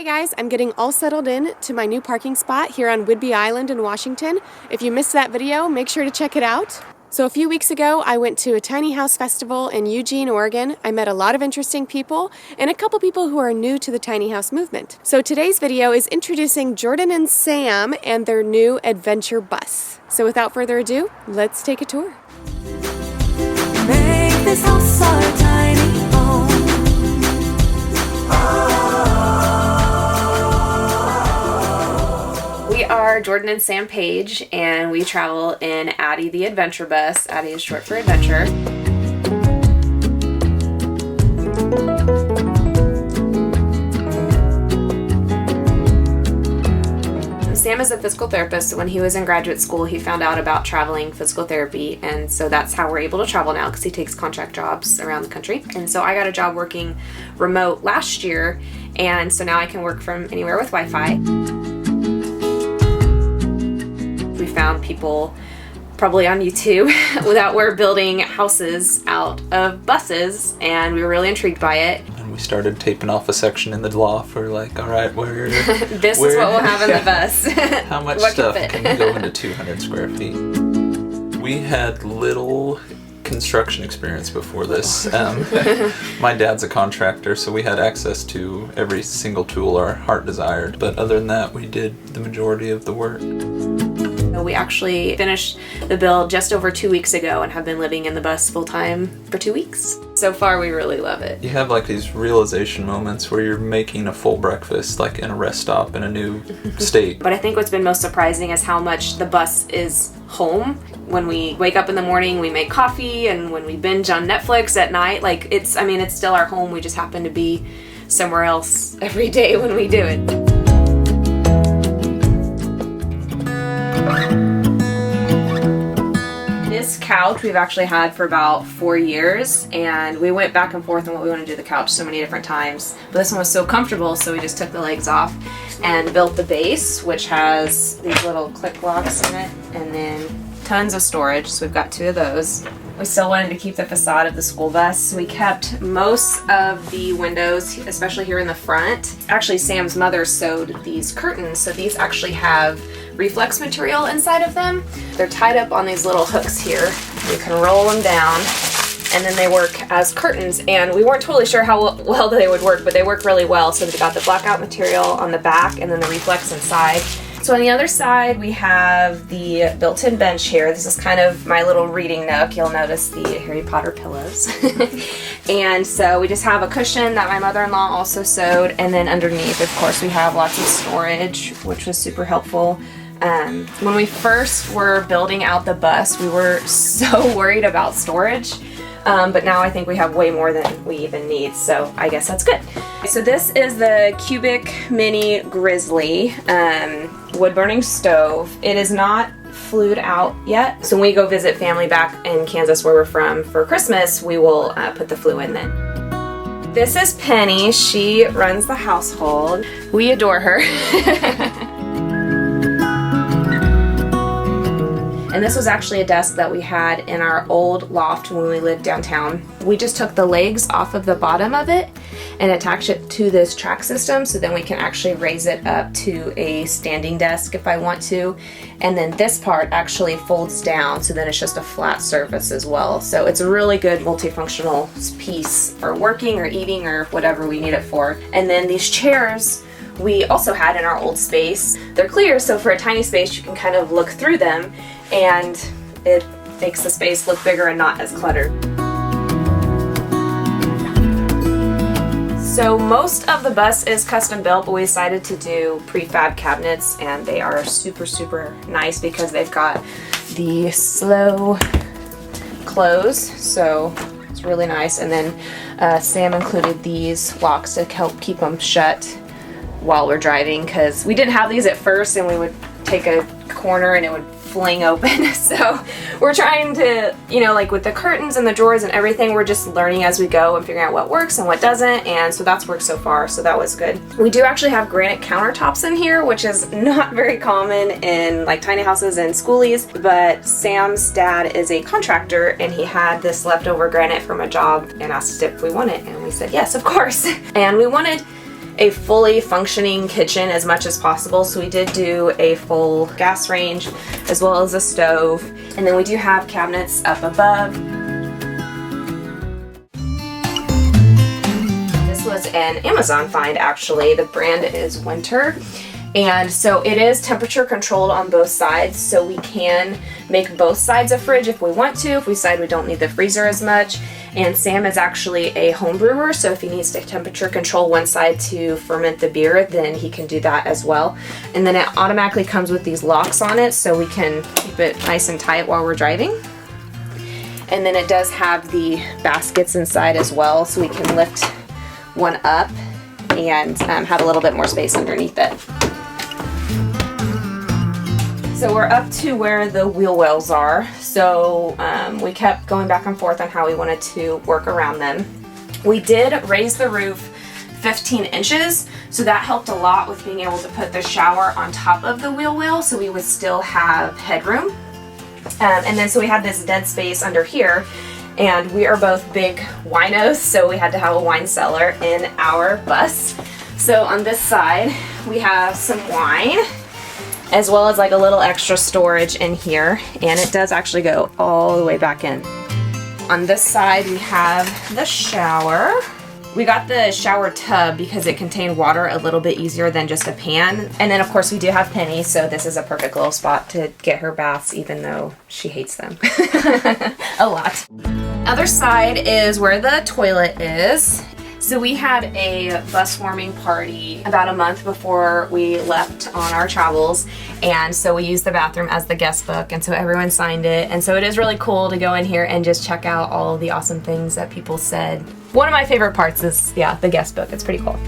Hey guys, I'm getting all settled in to my new parking spot here on Whidbey Island in Washington. If you missed that video, make sure to check it out. So a few weeks ago, I went to a tiny house festival in Eugene, Oregon. I met a lot of interesting people and a couple people who are new to the tiny house movement. So today's video is introducing Jordan and Sam and their new adventure bus. So without further ado, let's take a tour. Make this house our tiny home. We are Jordan and Sam Page, and we travel in Addie the Adventure Bus. Addie is short for adventure. Sam is a physical therapist, so when he was in graduate school, he found out about traveling physical therapy, and so that's how we're able to travel now, because he takes contract jobs around the country. And so I got a job working remote last year, and so now I can work from anywhere with Wi-Fi. We found people probably on YouTube that were building houses out of buses, and we were really intrigued by it. And we started taping off a section in the loft. We're like, all right, this is what we'll have in the bus. How much stuff can go into 200 square feet? We had little construction experience before this. My dad's a contractor, so we had access to every single tool our heart desired. But other than that, we did the majority of the work. We actually finished the build just over 2 weeks ago and have been living in the bus full time for 2 weeks. So far, we really love it. You have like these realization moments where you're making a full breakfast, like in a rest stop in a new state. But I think what's been most surprising is how much the bus is home. When we wake up in the morning, we make coffee, and when we binge on Netflix at night, like it's still our home. We just happen to be somewhere else every day when we do it. This couch we've actually had for about 4 years, and we went back and forth on what we want to do to the couch so many different times. But this one was so comfortable, so we just took the legs off and built the base, which has these little click locks in it, and then tons of storage. So we've got 2 of those. We still wanted to keep the facade of the school bus. We kept most of the windows, especially here in the front. Actually, Sam's mother sewed these curtains, so these actually have reflex material inside of them. They're tied up on these little hooks here. You can roll them down, and then they work as curtains. And we weren't totally sure how well they would work, but they work really well. So they've got the blackout material on the back and then the reflex inside. So on the other side, we have the built-in bench here. This is kind of my little reading nook. You'll notice the Harry Potter pillows. And so we just have a cushion that my mother-in-law also sewed. And then underneath, of course, we have lots of storage, which was super helpful. When we first were building out the bus, we were so worried about storage. But now I think we have way more than we even need, so I guess that's good. So this is the Cubic Mini Grizzly wood-burning stove. It is not flued out yet, so when we go visit family back in Kansas where we're from for Christmas, we will put the flue in then. This is Penny. She runs the household. We adore her. And this was actually a desk that we had in our old loft when we lived downtown. We just took the legs off of the bottom of it and attached it to this track system, so then we can actually raise it up to a standing desk if I want to. And then this part actually folds down, so then it's just a flat surface as well. So it's a really good multifunctional piece for working or eating or whatever we need it for. And then these chairs we also had in our old space. They're clear, so for a tiny space you can kind of look through them, and it makes the space look bigger and not as cluttered. So most of the bus is custom built, but we decided to do prefab cabinets, and they are super, super nice because they've got the slow close, so it's really nice. And then Sam included these locks to help keep them shut while we're driving, because we didn't have these at first, and we would take a corner and it would fling open. So we're trying to, like with the curtains and the drawers and everything, we're just learning as we go and figuring out what works and what doesn't, and so that's worked so far, so that was good. We do actually have granite countertops in here, which is not very common in like tiny houses and schoolies, but Sam's dad is a contractor and he had this leftover granite from a job and asked if we want it, and we said yes, of course. And we wanted a fully functioning kitchen as much as possible. So we did do a full gas range as well as a stove. And then we do have cabinets up above. This was an Amazon find actually. The brand is Winter. And so it is temperature controlled on both sides, so we can make both sides a fridge if we want to, if we decide we don't need the freezer as much. And Sam is actually a home brewer, so if he needs to temperature control one side to ferment the beer, then he can do that as well. And then it automatically comes with these locks on it, so we can keep it nice and tight while we're driving. And then it does have the baskets inside as well, so we can lift one up and have a little bit more space underneath it. So we're up to where the wheel wells are. So we kept going back and forth on how we wanted to work around them. We did raise the roof 15 inches, so that helped a lot with being able to put the shower on top of the wheel well, so we would still have headroom. And then so we had this dead space under here, and we are both big winos, so we had to have a wine cellar in our bus. So on this side, we have some wine, as well as like a little extra storage in here, and it does actually go all the way back in. On this side we have the shower. We got the shower tub because it contained water a little bit easier than just a pan. And then of course we do have Penny, so this is a perfect little spot to get her baths, even though she hates them a lot. Other side is where the toilet is. So we had a bus warming party about a month before we left on our travels, and so we used the bathroom as the guest book, and so everyone signed it, and so it is really cool to go in here and just check out all of the awesome things that people said. One of my favorite parts is, yeah, the guest book. It's pretty cool.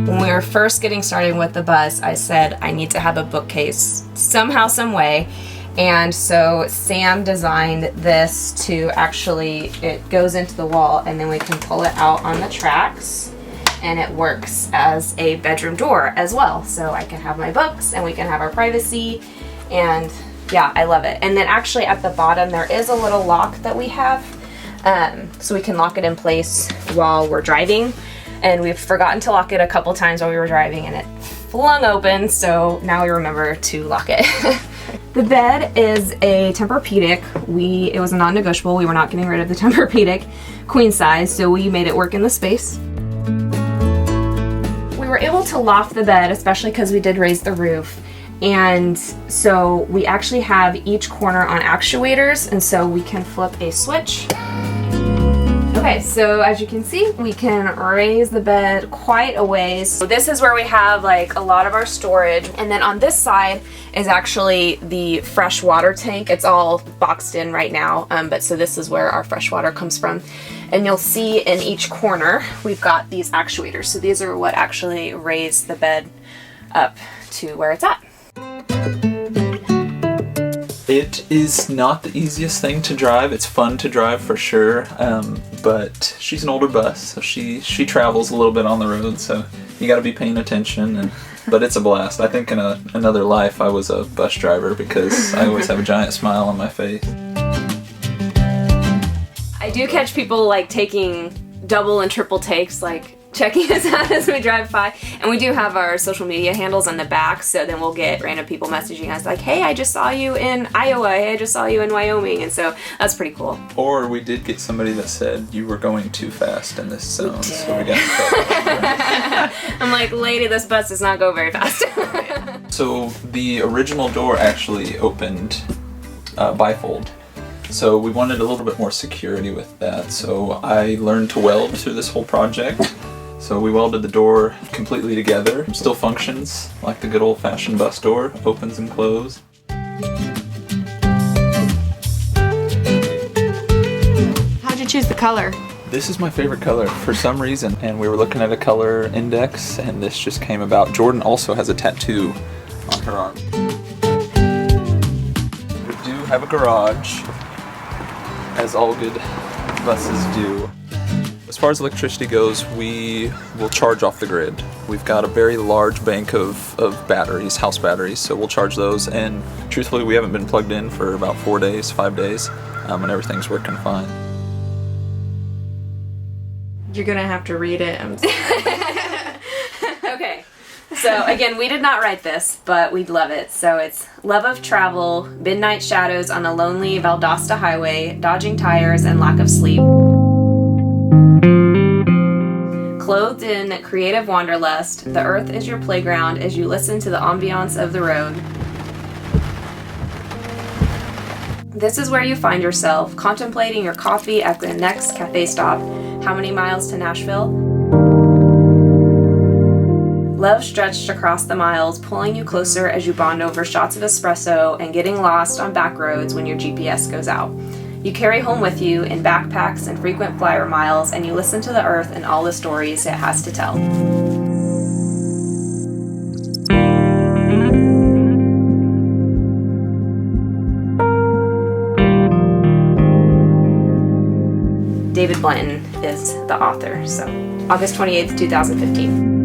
When we were first getting started with the bus, I said I need to have a bookcase somehow, some way. And so Sam designed this to actually, it goes into the wall and then we can pull it out on the tracks, and it works as a bedroom door as well. So I can have my books and we can have our privacy, and yeah, I love it. And then actually at the bottom there is a little lock that we have, so we can lock it in place while we're driving. And we've forgotten to lock it a couple times while we were driving and it flung open, so now we remember to lock it. The bed is a Tempur-Pedic. It was a non-negotiable. We were not getting rid of the Tempur-Pedic queen size, so we made it work in the space. We were able to loft the bed, especially because we did raise the roof. And so we actually have each corner on actuators, and so we can flip a switch. Okay, so as you can see, we can raise the bed quite a ways. So this is where we have like a lot of our storage. And then on this side is actually the fresh water tank. It's all boxed in right now, but so this is where our fresh water comes from. And you'll see in each corner, we've got these actuators. So these are what actually raise the bed up to where it's at. It is not the easiest thing to drive. It's fun to drive for sure, but she's an older bus, so she travels a little bit on the road, so you got to be paying attention. But it's a blast. I think in another life I was a bus driver because I always have a giant smile on my face. I do catch people like taking double and triple takes, like checking us out as we drive by. And we do have our social media handles on the back, so then we'll get random people messaging us like, hey, I just saw you in Iowa, hey, I just saw you in Wyoming, and so that's pretty cool. Or we did get somebody that said you were going too fast in this zone, so we got in trouble. I'm like, lady, this bus does not go very fast. So the original door actually opened bifold. So we wanted a little bit more security with that, so I learned to weld through this whole project. So we welded the door completely together. It still functions like the good old-fashioned bus door, opens and closes. How'd you choose the color? This is my favorite color for some reason, and we were looking at a color index and this just came about. Jordan also has a tattoo on her arm. We do have a garage, as all good buses do. As far as electricity goes, we will charge off the grid. We've got a very large bank of batteries, house batteries, so we'll charge those, and truthfully we haven't been plugged in for about 4 days, 5 days, and everything's working fine. You're gonna have to read it. I'm sorry. Okay. So again, we did not write this, but we'd love it. So it's love of travel, midnight shadows on a lonely Valdosta highway, dodging tires and lack of sleep. Clothed in creative wanderlust, the earth is your playground as you listen to the ambiance of the road. This is where you find yourself, contemplating your coffee at the next cafe stop. How many miles to Nashville? Love stretched across the miles, pulling you closer as you bond over shots of espresso and getting lost on back roads when your GPS goes out. You carry home with you in backpacks and frequent flyer miles, and you listen to the earth and all the stories it has to tell. David Blanton is the author. So August 28th, 2015.